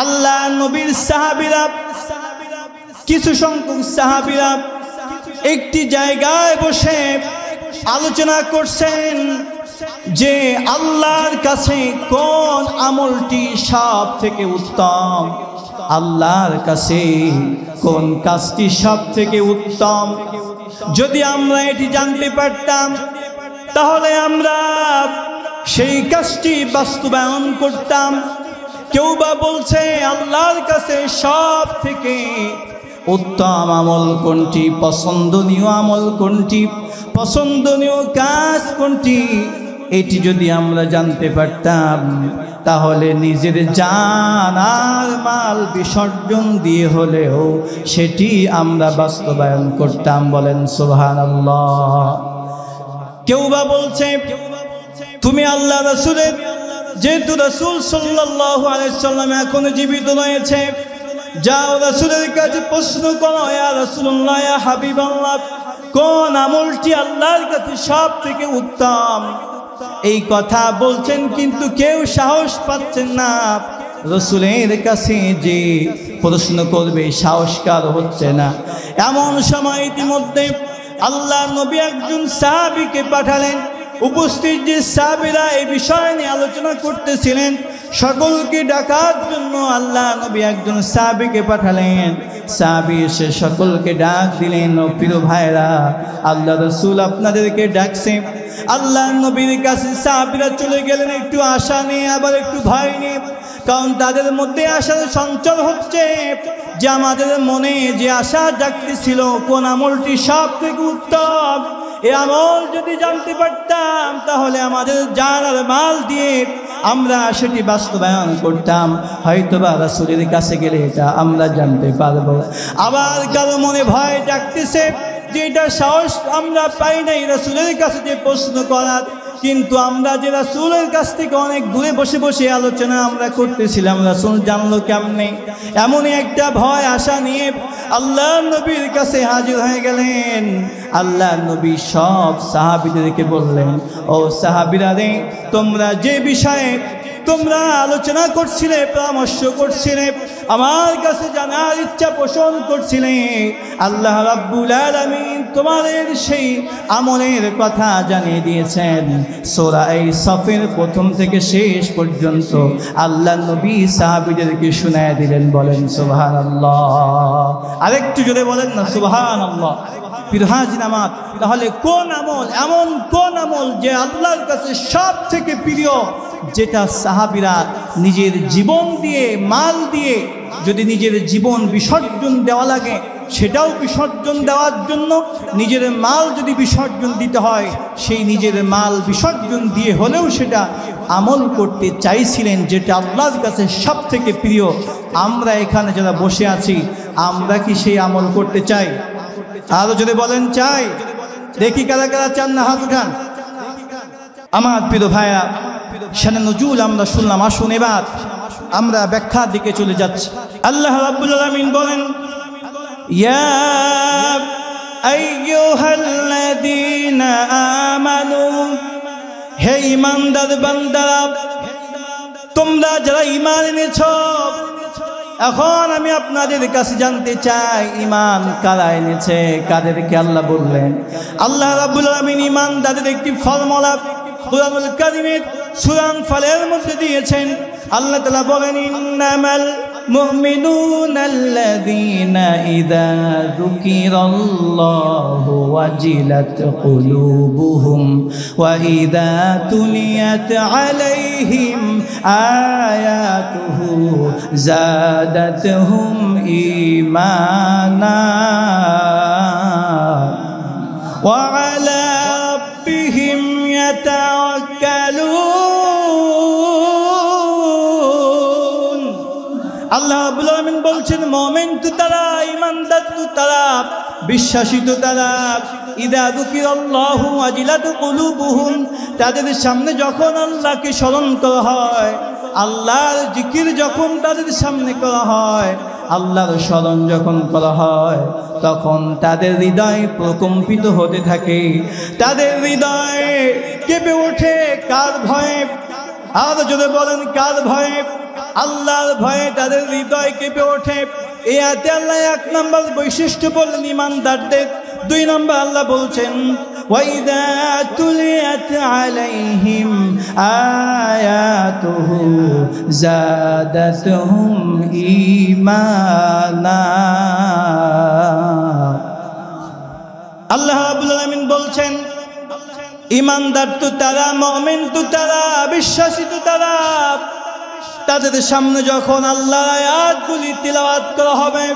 আল্লাহ নবীর সাহাবীরা, কিছু সংখ্যক সাহাবীরা একটি জায়গায় বসে আলোচনা করছেন যে আল্লাহর কাছে কোন আমলটি সব থেকে উত্তম, আল্লাহর কাছে কোন কাজটি সব থেকে উত্তম। যদি আমরা এটি জানতে পারতাম তাহলে আমরা সেই কাজটি বাস্তবায়ন করতাম। কেউ বা বলছে আল্লাহর কাছে সব থেকে উত্তম আমল কোনটি, পছন্দনীয় আমল কোনটি, পছন্দনীয় কাজ কোনটি, এটি যদি আমরা জানতে পারতাম তাহলে নিজের জান আর মাল বিসর্জন দিয়ে হলেও সেটি আমরা বাস্তবায়ন করতাম। বলেন সুবহানাল্লাহ। কেউ বা বলছে তুমি আল্লাহ রাসূলের, যেহেতু রাসূল সাল্লাল্লাহু আলাইহি সাল্লাম এখনো জীবিত রয়েছে, যাও রাসূলের কাছে প্রশ্ন করো, ইয়া রাসূলুল্লাহ, ইয়া হাবিবাল্লাহ, কোন আমলটি আল্লাহর কাছে সব থেকে উত্তম। এই কথা বলছেন কিন্তু কেউ সাহস পাচ্ছেন না রাসূলের কাছে যে প্রশ্ন করবে, সাহসকার হচ্ছে না। এমন সময় ইতিমধ্যে আল্লাহ নবী একজন সাহাবীকে পাঠালেন। উপস্থিত যে সাহাবীরা এই বিষয় নিয়ে আলোচনা করতেছিলেন সকলকে ডাকার জন্য আল্লাহ নবী একজন সাহাবীকে পাঠালেন। সাহাবী এসে সকলকে ডাক দিলেন, ও প্রিয় ভাইরা, আল্লাহ রাসূল আপনাদেরকে ডাকছে। আল্লাহ নবীর কাছে সাহাবীরা চলে গেলেন একটু আশা নিয়ে, আবার একটু ভয় নিয়ে, কারণ তাদের মধ্যে আশার সঞ্চার হচ্ছে যে আমাদের মনে যে আশা জাগতেছিল কোন আমলটি সব থেকে উত্তম, এই আমল যদি জানতে পারতাম তাহলে আমাদের জান আর মাল দিয়ে আমরা সেটি বাস্তবায়ন করতাম, হয়তোবা রাসূলের কাছে গেলে এটা আমরা জানতে পারবো। আবার কারো মনে ভয় জাগতেছে যে এটা সাহস আমরা পাই নাই রাসূলের কাছে যে প্রশ্ন করার, কিন্তু আমরা যে রাসূলের কাছ থেকে অনেক দূরে বসে বসে আলোচনা আমরা করতেছিলাম, রাসূল জানলো কেমনে। এমনই একটা ভয় আশা নিয়ে আল্লাহ নবীর কাছে হাজির হয়ে গেলেন। আল্লাহ নবী সব সাহাবীদেরকে বললেন, ও সাহাবীরা রে, তোমরা যে বিষয়ে তোমরা আলোচনা করছিলে, পরামর্শ করছিলে, আমার কাছে জানার ইচ্ছা পোষণ করছিলে, আল্লাহ রাব্বুল আলামিন তোমাদের সেই আমলের কথা জানিয়ে দিয়েছেন। সূরা সফের প্রথম থেকে শেষ পর্যন্ত আল্লাহ নবী সাহাবীদেরকে শুনায় দিলেন। বলেন সুবহানাল্লাহ। আরেকটু জোরে বলেন না সুবহানাল্লাহ। প্রিয় আমার, তাহলে কোন আমল, এমন কোন আমল যে আল্লাহর কাছে সব থেকে প্রিয়, যেটা সাহাবীরা নিজের জীবন দিয়ে, মাল দিয়ে, যদি নিজের জীবন বিসর্জন দেওয়া লাগে সেটাও বিসর্জন দেওয়ার জন্য, নিজের মাল যদি বিসর্জন দিতে হয় সেই নিজের মাল বিসর্জন দিয়ে হলেও সেটা আমল করতে চাইছিলেন, যেটা আল্লাহর কাছে সব থেকে প্রিয়। আমরা এখানে যারা বসে আছি, আমরা কি সেই আমল করতে চাই? আরো যদি বলেন চাই, দেখি কারা কারা চান না হাত উঠান। আমার প্রিয় ভাইয়া, শানে নজুল আমরা শুনলাম, আসুন এবার আমরা ব্যাখ্যার দিকে চলে যাচ্ছি। আল্লাহ রাব্বুল আলামিন বলেন, ইয়া আইয়ুহাল্লাযীনা আমানু, হে ঈমানদার বান্দারা, তোমরা যারা ঈমান এনেছো, এখন আমি আপনাদের কাছে জানতে চাই ঈমান কারা এনেছে, কাদেরকে আল্লাহ বললেন। আল্লাহ রাব্বুল আলামিন ঈমানদারদের একটি ফর্মুলা কুরআনুল কারীমের সূরা আনফালের মধ্যে দিয়েছেন। আল্লাহ তাআলা বলেন, ইন্নামাল মুমিনুনাল্লাযীনা ইযা যুকিরাল্লাহু ওয়াজিলাত কুলুবুহুম ওয়া ইযা তুলিয়াত আলাইহিম আয়াতুহু যাদাতহুম ঈমানা ওয়া আলা রাব্বিহিম ইয়াতাওয়াক্কালুন। আল্লাহ রাব্বুল আলামিন বলছেন, মুমিন তো তারা, ঈমানদার তো তারা, বিশ্বাসী তো তারা, ইযা যুকিরাল্লাহু ওয়াজিলাত কুলুবুহুম, তাদের সামনে যখন আল্লাহকে স্মরণ করা হয়, আল্লাহর জিকির যখন তাদের সামনে করা হয়, আল্লাহর স্মরণ যখন করা হয়, তখন তাদের হৃদয় প্রকম্পিত হতে থাকে, তাদের হৃদয় কেঁপে ওঠে। কার ভয়ে? আর যদি বলেন কার ভয়ে? আল্লাহর ভয়ে তাদের হৃদয় কেঁপে ওঠে। এই আয়াতে আল্লাহ 1 নম্বর বৈশিষ্ট্য বললেন ঈমানদারদের। 2 নম্বর আল্লাহ বলছেন ওয়াইদা তুলিয়াত আলাইহিম আয়াতুহু যাদাতুহুম ঈমানা। আল্লাহ রাব্বুল আলামিন বলছেন ঈমানদার তো তারা, মুমিন তো তারা, বিশ্বাসী তো তারা, তাদের সামনে যখন আল্লাহর আয়াতগুলি তিলাওয়াত করা হবে,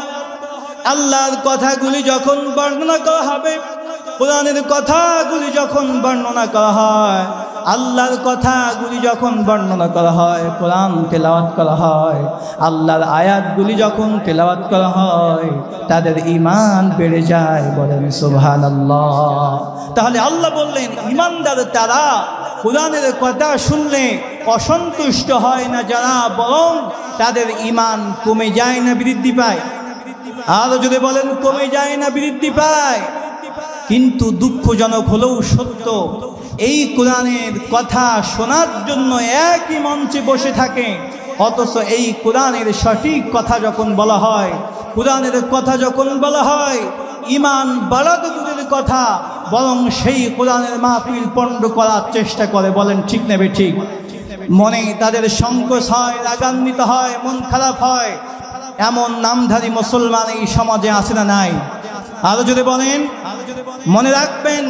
আল্লাহর কথাগুলি যখন বর্ণনা করা হবে, কোরআনের কথাগুলি যখন বর্ণনা করা হয়, আল্লাহর কথাগুলি যখন বর্ণনা করা হয়, কোরআন তেলাওয়াত করা হয়, আল্লাহর আয়াতগুলি যখন তেলাওয়াত করা হয়, তাদের ঈমান বেড়ে যায়। বলেন সুবহানাল্লাহ। তাহলে আল্লাহ বললেন ঈমানদার তারা কোরআনের কথা শুনলে অসন্তুষ্ট হয় না যারা, বরং তাদের ঈমান কমে যায় না বৃদ্ধি পায়। আরো যদি বলেন কমে যায় না বৃদ্ধি পায়। কিন্তু দুঃখজনক হলেও সত্য, এই কোরআনের কথা শোনার জন্য একই মঞ্চে বসে থাকে, অথচ এই কোরআনের সঠিক কথা যখন বলা হয়, কোরআনের কথা যখন বলা হয়, ঈমান বাড়াতে দূরের কথা, বরং সেই কোরআনের মাহফিল পণ্ড করার চেষ্টা করে। বলেন ঠিক নেবে ঠিক? মনে তাদের সংকোচ হয়, রাগান্বিত হয়, মন খারাপ হয়। এমন নামধারী মুসলমান এই সমাজে আছে না নাই? আরো যদি বলেন, মনে রাখবেন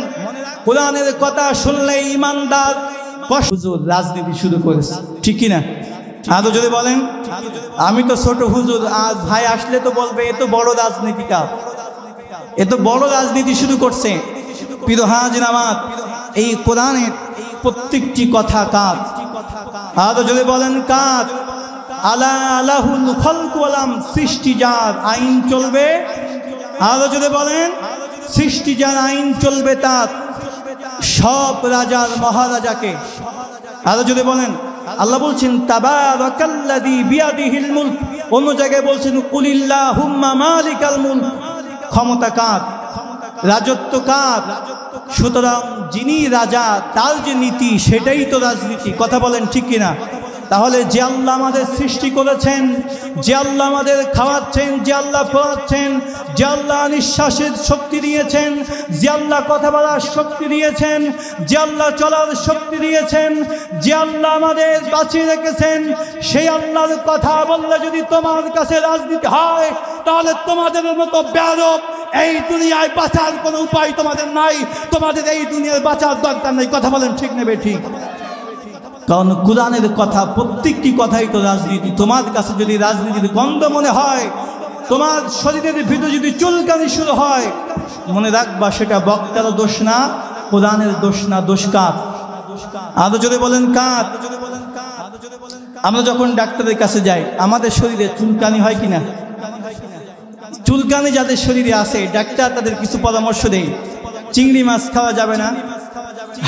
কোরআনের কথা শুনলে ঈমানদার। হুজুর রাজনীতি শুরু করেছে, ঠিক কিনা? আরো যদি বলেন, আমি তো ছোট হুজুর, আজ ভাই আসলে তো বলবে এ তো বড় রাজনীতিকার, এ তো বড় রাজনীতি শুরু করছে। প্রিয় হাজির আমার, এই কোরআনের প্রত্যেকটি কথা কাজ। আরো যদি বলেন কাজ। আলা আলাহুল খালকু ওয়াল আমর, সৃষ্টি যার আইন চলবে। আরো যদি বলেন সৃষ্টি যার আইন চলবে তার, সব রাজার মহারাজাকে। আরো যদি বলেন আল্লাহ বলছেন তাবারাকাল্লাযী বিয়াদিহিল মুলক, অন্য জায়গায় বলছেন কুলিল্লাহুম্মা মালিকাল মুলক, ক্ষমতা কার, রাজত্ব কার। সুতরাং যিনি রাজা তার যে নীতি সেটাই তো রাজনীতি। কথা বলেন ঠিক কিনা? তাহলে যে আল্লাহ আমাদের সৃষ্টি করেছেন, যে আল্লাহ আমাদের খাওয়াচ্ছেন, যে আল্লাহ পড়াচ্ছেন, যে আল্লাহ নিঃশ্বাসের শক্তি দিয়েছেন, যে আল্লাহ কথা বলার শক্তি দিয়েছেন, যে আল্লাহ চলার শক্তি দিয়েছেন, যে আল্লাহ আমাদের বাঁচিয়ে রেখেছেন, সেই আল্লাহর কথা বললে যদি তোমার কাছে রাজনীতি হয়, তাহলে তোমাদের মতো বেয়াদব এই দুনিয়ায় বাঁচার কোনো উপায় তোমাদের নাই। তোমাদের এই দুনিয়ায় বাঁচার দরকার নেই। কথা বলেন ঠিক নেবে ঠিক? কারণ কোরআনের কথা প্রত্যেকটি কথাই তো রাজনীতি। তোমার কাছে যদি রাজনীতির গন্ধ মনে হয়, তোমার শরীরের ভিতরে যদি চুলকানি শুরু হয়, মনে রাখবা সেটা বক্তার দোষ না, কোরআনের দোষ না, দোষ কার? আরো যদি বলেন কার? আমরা যখন ডাক্তারের কাছে যাই, আমাদের শরীরে চুলকানি হয় কিনা? চুলকানি যাদের শরীরে আছে, ডাক্তার তাদের কিছু পরামর্শ দেয়। চিংড়ি মাছ খাওয়া যাবে না,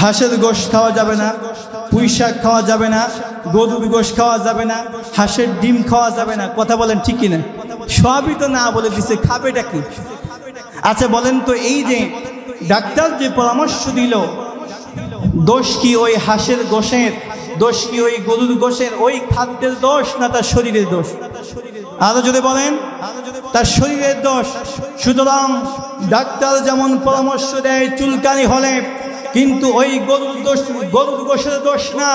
হাঁসের গোশত খাওয়া যাবে না, পুঁই শাক খাওয়া যাবে না, গরুর গোশত খাওয়া যাবে না, হাঁসের ডিম খাওয়া যাবে না। কথা বলেন ঠিক কিনা? সবই তো না বলে দিছে, খাবেটা কি? আচ্ছা বলেন তো, এই যে ডাক্তার যে পরামর্শ দিল, দোষ কি ওই হাঁসের গোশের, দোষ কি ওই গরুর গোশের, ওই খাদ্যের দোষ না তার শরীরের দোষ? আরো যদি বলেন তার শরীরের দোষ। সুতরাং ডাক্তার যেমন পরামর্শ দেয় চুলকানি হলে, কিন্তু ওই গরুর গোশের দোষ না,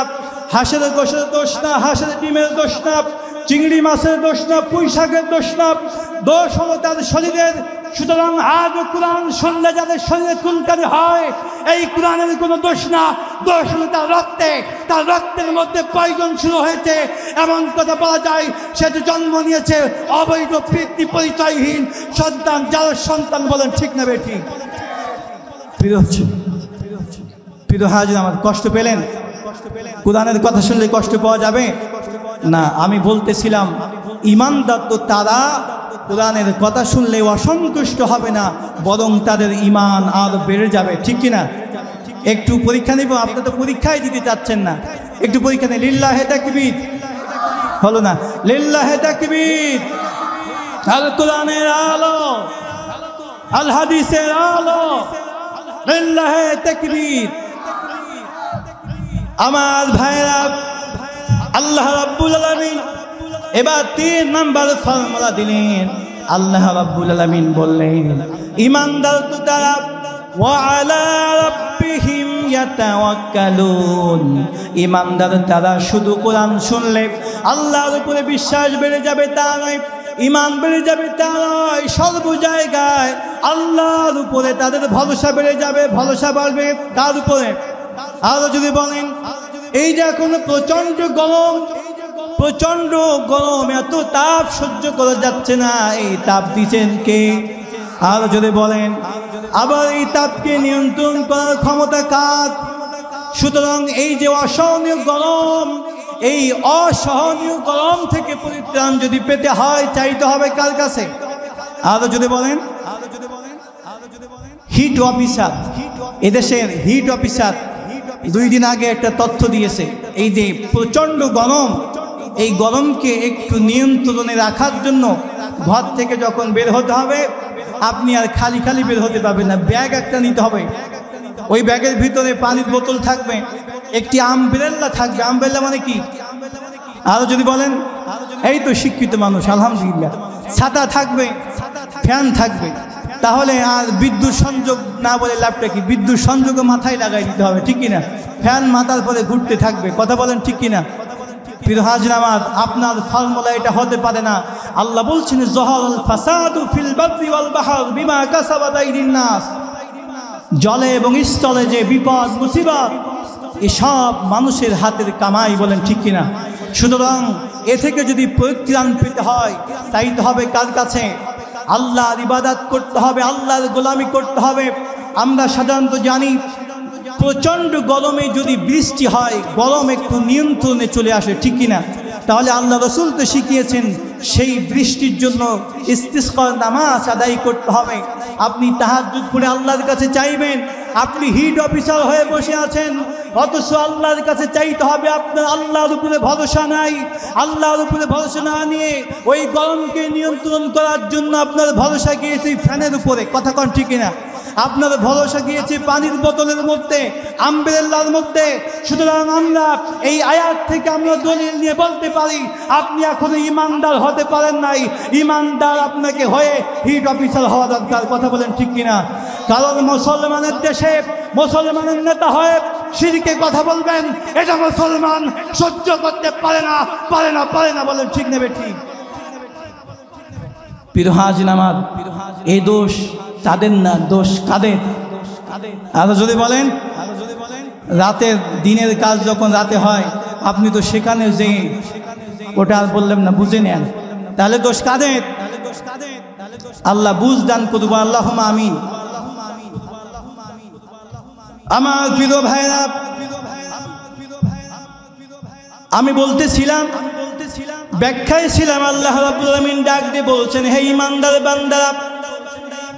হাঁসের গোশের দোষ না, হাঁসের ডিমের দোষ না, চিংড়ি মাছের দোষ না, পুঁই শাকের দোষ না, দোষ হলো তার শরীরের। সুতরাং আজ কোরআন শুনলে যাদের শরীরে চুলকানি হয়, এই কোরআনের কোনো দোষ না, দোষ হলো তার রক্তে। তার রক্তের মধ্যে পয়জন শুরু হয়েছে। এমন কথা বলা যায়, সে যে জন্ম নিয়েছে অবৈধ পিতৃ পরিচয়হীন সন্তান। যার সন্তান বলেন ঠিক না বেঠিক? প্রিয় হাজির আমার, কষ্ট পেলেন? কোরআনের কথা শুনলে কষ্ট পাওয়া যাবে না। আমি বলতেছিলাম ঈমানদার তো তারা কোরআনের কথা শুনলে অসন্তুষ্ট হবে না, বরং তাদের ঈমান আর বেড়ে যাবে। ঠিক কিনা? একটু পরীক্ষা নিব। আপনি তো পরীক্ষাই দিতে চাচ্ছেন না, একটু পরীক্ষা নেই। লিল্লাহে তাকবীর হলো না? লিল্লাহে তাকবীর। আল কোরআনের আলো, আল হাদিসের আলো, লিল্লাহে তাকবীর। আমার ভাইরা, আল্লাহ রাব্বুল আলামিন এবার 3 নাম্বার ফর্মুলা দিলেন। আল্লাহ রাব্বুল আলামিন বললেন ঈমানদার তো তারা ওয়া আলা রাব্বিহিম ইয়াতাওয়াক্কালুন, ঈমানদার তারা শুধু কোরআন শুনলে আল্লাহর উপরে বিশ্বাস বেড়ে যাবে তা নয়, ঈমান বেড়ে যাবে তা নয়, সর্ব জায়গায় আল্লাহর উপরে তাদের ভরসা বেড়ে যাবে, ভরসা বাড়বে কার উপরে? আরো যদি বলেন এই যে এখন প্রচন্ড গরম, প্রচন্ড গরম, এত তাপ সহ্য করা যাচ্ছে না, এই তাপ দিচ্ছেন কে? আরো যদি বলেন আবার এই তাপকে নিয়ন্ত্রণ করার ক্ষমতা কার? সুতরাং এই যে অসহনীয় গরম, এই অসহনীয় গরম থেকে পরিত্রাণ যদি পেতে হয় চাইতে হবে কার কাছে? আরো যদি বলেন হিট অফিসার, এদেশের হিট অফিসার 2 দিন আগে একটা তথ্য দিয়েছে, এই যে প্রচন্ড গরম, এই গরমকে একটু নিয়ন্ত্রণে রাখার জন্য ঘর থেকে যখন বের হতে হবে আপনি আর খালি খালি বের হতে পারবেন না, ব্যাগ একটা নিতে হবে, ওই ব্যাগের ভিতরে পানির বোতল থাকবে, একটি আমব্রেলা থাকবে। আমব্রেলা মানে কি? আরো যদি বলেন, এই তো শিক্ষিত মানুষ আলহামদুলিল্লাহ। ছাতা থাকবে, ফ্যান থাকবে, তাহলে আর বিদ্যুৎ সংযোগ না বলে লাভটা কি? বিদ্যুৎ সংযোগও মাথায় লাগাই দিতে হবে, ঠিক কিনা? ফ্যান মাথার পরে ঘুরতে থাকবে, কথা বলেন ঠিক কিনা? প্রিয় হাজির আমার, আপনার ফর্মুলা এটা হতে পারে না। আল্লাহ বলছেন যহরাল ফাসাদু ফিল বাররি ওয়াল বাহর বিমা কাসাবাত আইদিন নাস, জলে এবং স্থলে যে বিপদ মুসিবত এসব মানুষের হাতের কামাই, বলেন ঠিক কিনা? সুতরাং এ থেকে যদি পরিত্রাণ পেতে হয় চাইতে হবে কার কাছে? আল্লাহর ইবাদত করতে হবে, আল্লাহর গোলামি করতে হবে। আমরা সাধারণত জানি প্রচণ্ড গরমে যদি বৃষ্টি হয় গরম একটু নিয়ন্ত্রণে চলে আসে, ঠিক কিনা? তাহলে আল্লাহ রসুল তো শিখিয়েছেন সেই বৃষ্টির জন্য ইস্তিসকার নামাজ আদায় করতে হবে। আপনি তাহাজ্জুদ করে আল্লাহর কাছে চাইবেন, আপনি হিট অফিসার হয়ে বসে আছেন অথচ আল্লাহর কাছে চাইতে হবে। আপনার আল্লাহর উপরে ভরসা নাই, আল্লাহর উপরে ভরসা না নিয়ে ওই গরমকে নিয়ন্ত্রণ করার জন্য আপনার ভরসা গিয়েছে ফ্যানের উপরে, কথা কন ঠিক কিনা? আপনার ভরসা গিয়েছে পানির বোতলের মধ্যে, আমব্রেলার মধ্যে। সুতরাং আমরা এই আয়াত থেকে আমরা দলিল নিয়ে বলতে পারি আপনি এখনো ইমানদার হতে পারেন নাই, ইমানদার আপনাকে হয়ে হিট অফিসার হওয়া দরকার, কথা বলেন ঠিক কিনা? কারণ মুসলমানের দেশে মুসলমানের নেতা হয়ে শিরকে কথা বলবেন, এটা মুসলমান সহ্য করতে পারে না, পারে না, পারে না, বলেন ঠিক নেবে ঠিক? প্রিয় হাজির আমার, এই দোষ তাদের না, দোষ কাদের? আরো যদি বলেন রাতের দিনের কাজ যখন রাতে হয় আপনি তো সেখানে যে ওটা আর বললেন না, বুঝে নেন, তাহলে দোষ কাদের? আল্লাহ বুঝ দান করবো, আল্লাহুম্মা আমিন। আমার প্রিয় ভাইরা, আমি বলতেছিলাম, ব্যাখ্যায় ছিলাম, আল্লাহ রাব্বুল আলামিন ডাক দিয়ে বলছেন হে ঈমানদার বান্দারা,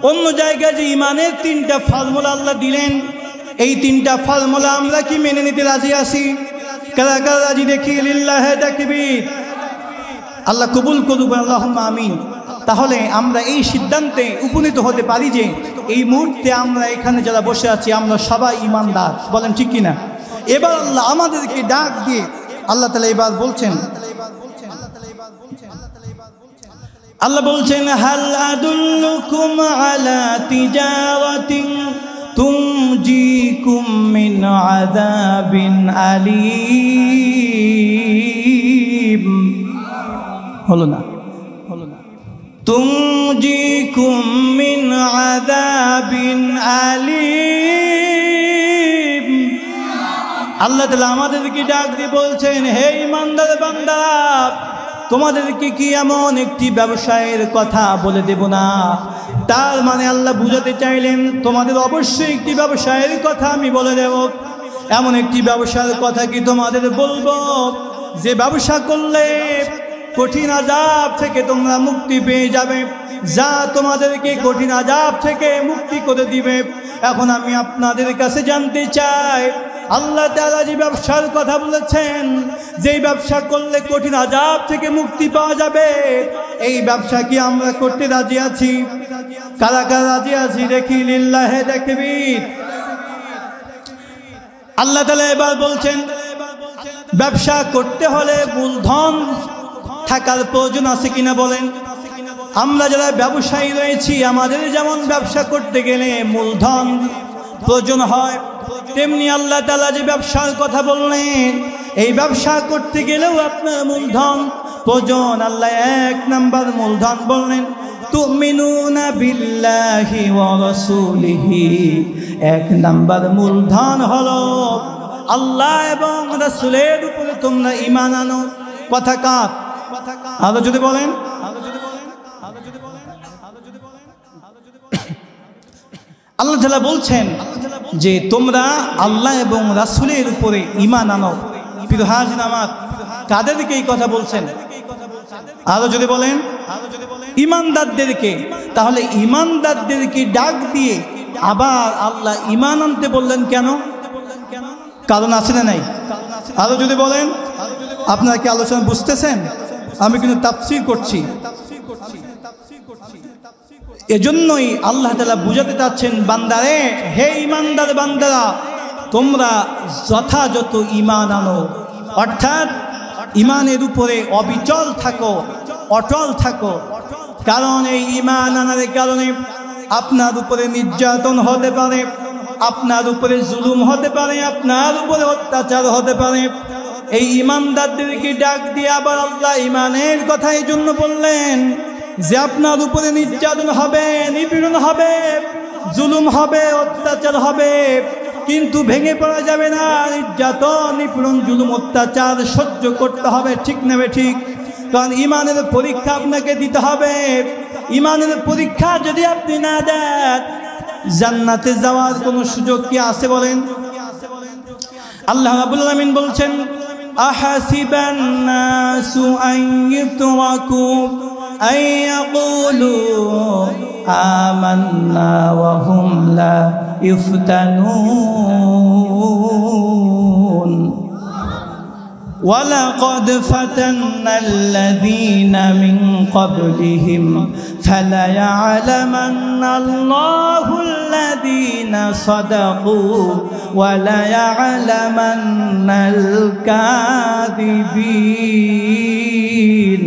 অন্য জায়গায় যে ঈমানের 3টা ফর্মুলা আল্লাহ দিলেন, এই 3টা ফর্মুলা আমরা কি মেনে নিতে রাজি আছি? কারা কারা রাজি দেখি লিল্লাহি তাকবীর, আল্লাহ কবুল করুন, আল্লাহুম্মা আমিন। তাহলে আমরা এই সিদ্ধান্তে উপনীত হতে পারি যে এই মুহূর্তে আমরা এখানে যারা বসে আছি আমরা সবাই ঈমানদার, বলেন ঠিক কিনা? এবার আল্লাহ আমাদেরকে ডাক দিয়ে আল্লাহ তাআলা এবার বলছেন, আল্লাহ বলছেন হাল আদুল্লুকুম আলা তিজারাতিন তুনজিকুম মিন আযাবিন আলীম, হলো না, তুনজিকুম মিন আযাবিন আলীম। আল্লাহ তাআলা আমাদেরকে ডাক দিয়ে বলছেন হে ঈমানদার বান্দা, তোমাদেরকে কি এমন একটি ব্যবসায়ের কথা বলে দেব না? তার মানে আল্লাহ বুঝাতে চাইলেন তোমাদের অবশ্যই একটি ব্যবসায়ের কথা আমি বলে দেব। এমন একটি ব্যবসার কথা কি তোমাদের বলবো যে ব্যবসা করলে কঠিন আযাব থেকে তোমরা মুক্তি পেয়ে যাবে, যা তোমাদেরকে কঠিন আযাব থেকে মুক্তি করে দিবে। এখন আমি আপনাদের কাছে জানতে চাই আল্লাহ তাআলা যে ব্যবসার কথা বলেছেন, যেই ব্যবসা করলে কঠিন আযাব থেকে মুক্তি পাওয়া যাবে, এই ব্যবসা কি আমরা করতে রাজি আছি? কারা কারা রাজি আছি দেখি লিল্লাহি তাকবীর। আল্লাহ তাআলা এবার বলছেন ব্যবসা করতে হলে মূলধন থাকার প্রয়োজন আছে কিনা বলেন? আমরা যারা ব্যবসায়ী রয়েছি, আমাদের যেমন ব্যবসা করতে গেলে মূলধন প্রয়োজন হয়, তেমনি আল্লাহ তাআলা যে ব্যবসার কথা বললেন, এই ব্যবসা করতে গেলেও আপনার মূলধন প্রয়োজন। আল্লাহ এক নাম্বার মূলধন বললেন, তুমিনুনা বিল্লাহি ওয়া রাসূলিহি। এক নাম্বার মূলধন হলো আল্লাহ এবং রাসূলের উপরে তোমরা ঈমান আনো। কথা কার? আরো যদি বলেন। আল্লাহ তাআলা বলছেন যে তোমরা আল্লাহ এবং রাসূলের উপরে ঈমান আনো। প্রিয় হাজির আমার, কাদেরকে এই কথা বলছেন? আরো যদি বলেন, ঈমানদারদেরকে। তাহলে ঈমানদারদেরকে ডাক দিয়ে আবার আল্লাহ ঈমান আনতে বললেন কেন? কারণ আছে না নাই? আরো যদি বলেন। আপনারা কি আলোচনা বুঝতেছেন? আমি কিন্তু তাফসীর করছি। এজন্যই আল্লাহ তাআলা বুঝাতে চাচ্ছেন, বান্দারে, হে ঈমানদার বান্দারা, তোমরা যথাযথ ঈমান আনো, অর্থাৎ ঈমানের উপরে অবিচল থাকো, অটল থাকো। কারণ এই ঈমান আনার কারণে আপনার উপরে নির্যাতন হতে পারে, আপনার উপরে জুলুম হতে পারে, আপনার উপরে অত্যাচার হতে পারে। এই ঈমানদারদেরকে ডাক দিয়ে আবার আল্লাহ ঈমানের কথা এই জন্য বললেন যে আপনার উপরে নির্যাতন হবে, নিপীড়ন হবে, জুলুম হবে, অত্যাচার হবে, কিন্তু ভেঙে পড়া যাবে না। নির্যাতন, নিপীড়ন, জুলুম, অত্যাচার সহ্য করতে হবে, ঠিক নেবে ঠিক। কারণ ঈমানের পরীক্ষা আপনাকে দিতে হবে। ঈমানের পরীক্ষা যদি আপনি না দেন, জান্নাতে যাওয়ার কোনো সুযোগ কি আছে বলেন? আল্লাহ রাব্বুল আলামিন বলছেন, আহাসিবান নাসু আন ইউতরাকু আন ইয়াকুলু আমান্না ওয়া হুম লা ইফতানুন ওয়ালাকাদ ফাতান্নাল্লাযীনা মিন ক্বাবলিহিম ফালায়া'লামান্নাল্লাহুল্লাযীনা সাদাকু ওয়া লায়া'লামান্নাল কাযিবিন।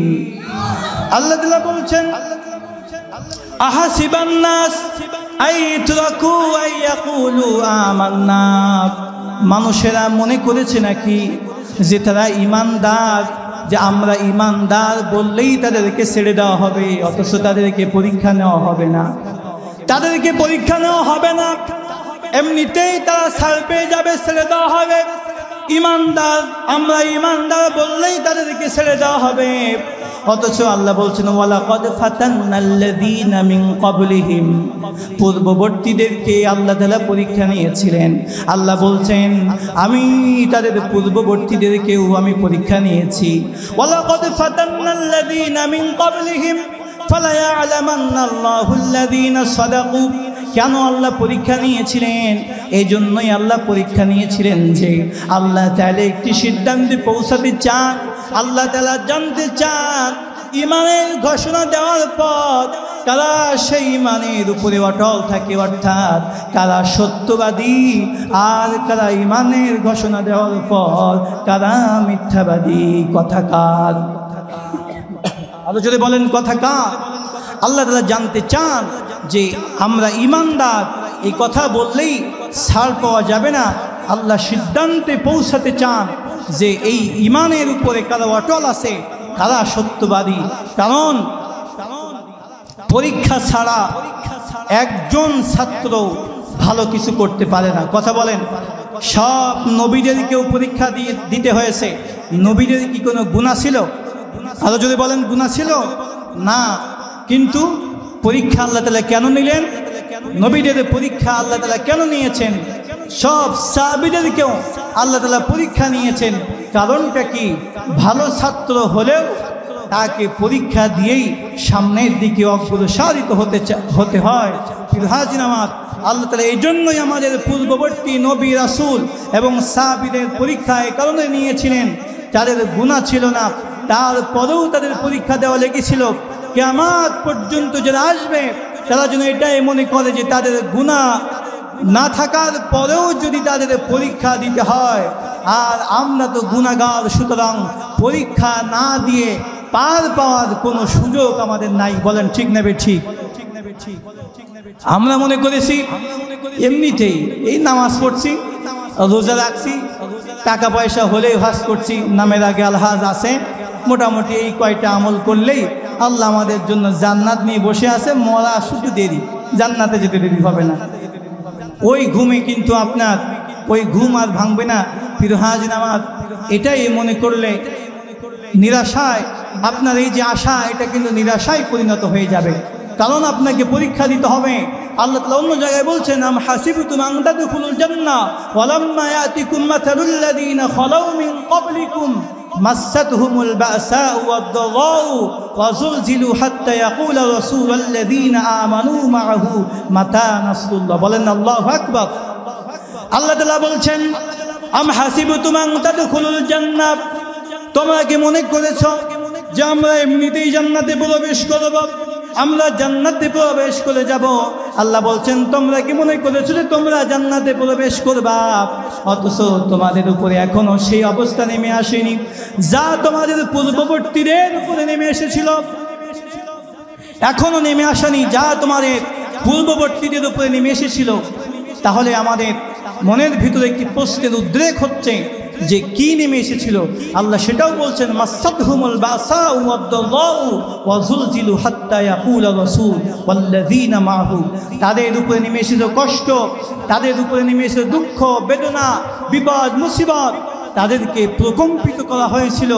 আল্লাহ তাআলা বলছেন, আহাসিবান নাস আইতুরাকু আইয়াকুলু আমান্না। মানুষেরা মনে করেছে নাকি যে তারা ঈমানদার, যে আমরা ঈমানদার বললেই তাদেরকে ছেড়ে দেওয়া হবে, অথচ তাদেরকে পরীক্ষা নেওয়া হবে না, তাদেরকে পরীক্ষা নেওয়া হবে না, এমনিতেই তারা ছাড় পেয়ে যাবে, ছেড়ে দেওয়া হবে। ঈমানদার, আমরা ঈমানদার বললেই তাদেরকে ছেড়ে দেওয়া হবে। অথচ আল্লাহ বলছেন, ওয়ালাকাদ ফাতান্নাল্লাযীনা মিন ক্বাবলিহিম, পূর্ববর্তীদেরকে আল্লাহ তাআলা পরীক্ষা নিয়েছিলেন। আল্লাহ বলছেন, আমি তাদের পূর্ববর্তীদেরকেও আমি পরীক্ষা নিয়েছি। ওয়ালাকাদ ফাতান্নাল্লাযীনা মিন ক্বাবলিহিম ফালায়া'লামান্নাল্লাহুল্লাযীনা সাদাকু। কেন আল্লাহ পরীক্ষা নিয়েছিলেন? এই জন্যই আল্লাহ পরীক্ষা নিয়েছিলেন যে আল্লাহ তাআলা একটি সিদ্ধান্তে পৌঁছাতে চান। আল্লাহ তাআলা জানতে চান ঈমানের ঘোষণা দেওয়ার পর কারা সেই ঈমানের উপরে অটল থাকে, অর্থাৎ কারা সত্যবাদী আর কারা ঈমানের ঘোষণা দেওয়ার পর কারা মিথ্যাবাদী। কথা কার? আরো যদি বলেন কথা কার? আল্লাহ তাআলা জানতে চান যে আমরা ঈমানদার, এই কথা বললেই ছাড় পাওয়া যাবে না। আল্লাহ সিদ্ধান্তে পৌঁছাতে চান যে এই ঈমানের উপরে কারা অটল আছে, কারা সত্যবাদী। কারণ পরীক্ষা ছাড়া একজন ছাত্র ভালো কিছু করতে পারে না। কথা বলেন। সব নবীদেরকেও পরীক্ষা দিতে হয়েছে। নবীদের কি কোনো গুনাহ ছিল? আরো যদি বলেন গুনাহ ছিল না। কিন্তু পরীক্ষা আল্লাহ তাআলা কেন নিলেন? নবীদের পরীক্ষা আল্লাহ তাআলা কেন নিয়েছেন? সব সাহাবীদেরকেও আল্লাহ তাআলা পরীক্ষা নিয়েছেন। কারণটা কি? ভালো ছাত্র হলেও তাকে পরীক্ষা দিয়েই সামনের দিকে অগ্রসরিত হতে হয়। হাজির আমার, আল্লাহ তাআলা এই জন্যই আমাদের পূর্ববর্তী নবী রাসূল এবং সাহাবীদের পরীক্ষা এই কারণে নিয়েছিলেন, তাদের গুনাহ ছিল না, তারপরেও তাদের পরীক্ষা দেওয়া লেগেছিল। কিয়ামত পর্যন্ত যারা আসবে তারা যেন এটাই মনে করে যে তাদের গুনাহ না থাকার পরেও যদি তাদের পরীক্ষা দিতে হয়, আর আমরা তো গুনাহগার, সুতরাং পরীক্ষা না দিয়ে পার পাওয়ার কোনো সুযোগ আমাদের নাই। বলেন ঠিক নেবে ঠিক? আমরা মনে করেছি এমনিতেই এই নামাজ পড়ছি, রোজা রাখছি, টাকা পয়সা হলেই হজ করছি, নামের আগে আলহাজ আছে, মোটামুটি এই কয়টা আমল করলেই আল্লাহ আমাদের জন্য জান্নাত নিয়ে বসে আছে, মরা শুধু দেরি, জান্নাতে যেতে দেরি হবে না। ওই ঘুমে কিন্তু আপনার ওই ঘুম আর ভাঙবে না। ফিরহাজ নামাজ এটাই মনে করলে নিরাশায় আপনার এই যে আশা, এটা কিন্তু নিরাশায় পরিণত হয়ে যাবে, কারণ আপনাকে পরীক্ষা দিতে হবে। আল্লাহ তাআলা অন্য জায়গায় বলছেন, আম হাসিবতুম আন তাদখুলুল জান্নাহ ওয়ালাম্মা ইয়াতিকুম মাসালুল লাযীনা খালাউ মিন ক্বাবলিকুম মাসাতহুমুল বাসাউ ওয়াদ-দারাউ ওয়াযুলজিলু হাত্তা ইয়াকুলা রাসূলুল্লাযীনা আমানু মাআহু মাতা নাসরুল্লাহ। বলেন আল্লাহু আকবার। আল্লাহ তাআলা বলছেন, আম হাসিবতুম আন তাদখুলুল জান্নাহ, তোমরা কি মনে করেছো যে আমরা এমনিতেই জান্নাতে প্রবেশ করব, আমরা জান্নাতে প্রবেশ করে যাব? আল্লাহ বলছেন, তোমরা কি মনে করেছো যে তোমরা জান্নাতে প্রবেশ করবা, অথচ তোমাদের উপরে এখনো সেই অবস্থা নেমে আসেনি যা তোমাদের পূর্ববর্তীদের উপরে নেমে এসেছিল। এখনো নেমে আসেনি যা তোমাদের পূর্ববর্তীদের উপরে নেমে এসেছিল। তাহলে আমাদের মনের ভিতরে একটি প্রশ্নের উদ্রেক হচ্ছে যে কি নেমে এসেছিল। আল্লাহ সেটাও বলছেন, মাসাতহুমুল বাসাউ ওয়াদ-দারাউ ওয়াযুলজিলু হাত্তা ইয়াকুলা রাসূল ওয়াল্লাযীনা মাআহু, তাদের উপরে নেমে এসেছিল কষ্ট, তাদের উপরে নেমে এসেছিল দুঃখ বেদনা বিপদ মুসিবত, তাদেরকে প্রকম্পিত করা হয়েছিল।